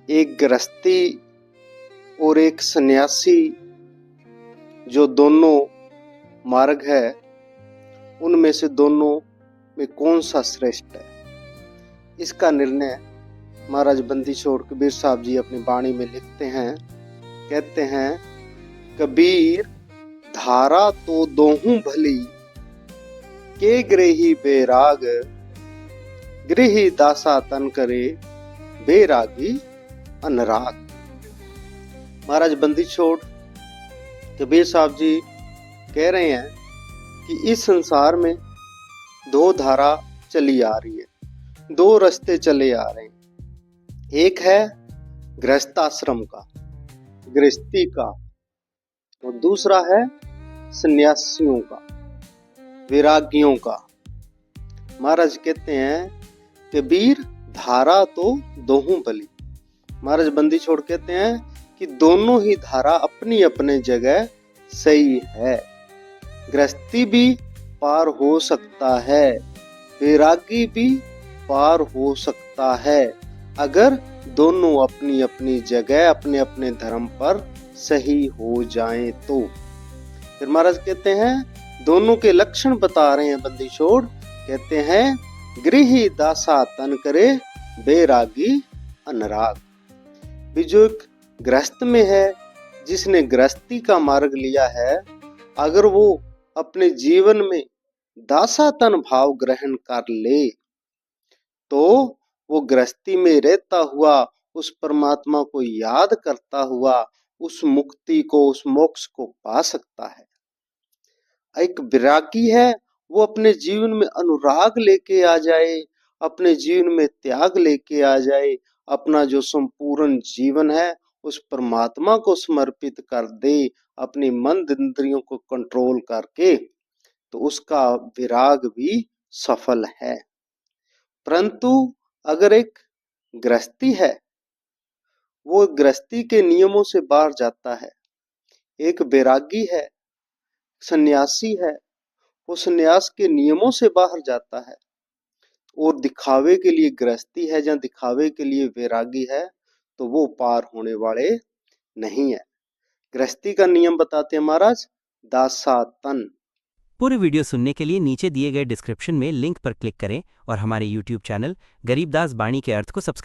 एक गृहस्थी और एक सन्यासी जो दोनों मार्ग है, उनमें से दोनों में कौन सा श्रेष्ठ है, इसका निर्णय महाराज बंदी छोड़ कबीर साहब जी अपनी वाणी में लिखते हैं। कहते हैं, कबीर धारा तो दोहूं भली, के गृही बेराग, गृही दासा तन करे, बेरागी अनराग। महाराज बंदी छोड़ कबीर साहब जी कह रहे हैं कि इस संसार में दो धारा चली आ रही है, दो रास्ते चले आ रहे हैं। एक है गृहस्थाश्रम का, गृहस्थी का, और दूसरा है सन्यासियों का, विरागियों का। महाराज कहते हैं, कबीर धारा तो दोहूं भली। महाराज बंदी छोड़ कहते हैं कि दोनों ही धारा अपनी अपने जगह सही है। गृहस्थी भी पार हो सकता है, वैरागी भी पार हो सकता है, अगर दोनों अपनी अपनी जगह अपने अपने धर्म पर सही हो जाएं तो। फिर महाराज कहते हैं, दोनों के लक्षण बता रहे हैं बंदी छोड़। कहते हैं, गृही दासा तन करे, बेरागी अनराग। भी जो एक गृहस्थ में है, जिसने गृहस्थी का मार्ग लिया है, अगर वो अपने जीवन में दासातन भाव ग्रहण कर ले तो वो गृहस्थी में रहता हुआ उस परमात्मा को याद करता हुआ उस मुक्ति को, उस मोक्ष को पा सकता है। एक विरागी है, वो अपने जीवन में अनुराग लेके आ जाए, अपने जीवन में त्याग लेके आ जाए, अपना जो संपूर्ण जीवन है उस परमात्मा को समर्पित कर दे, अपनी मन इंद्रियों को कंट्रोल करके, तो उसका विराग भी सफल है। परंतु अगर एक गृहस्थी है, वो गृहस्थी के नियमों से बाहर जाता है। एक वैरागी है, सन्यासी है, वो सन्यास के नियमों से बाहर जाता है और दिखावे के लिए गृहस्थी है या दिखावे के लिए वैरागी है, तो वो पार होने वाले नहीं है। गृहस्थी का नियम बताते हैं महाराज, दासातन। पूरी वीडियो सुनने के लिए नीचे दिए गए डिस्क्रिप्शन में लिंक पर क्लिक करें और हमारे YouTube चैनल गरीबदास बाणी के अर्थ को सब्सक्राइब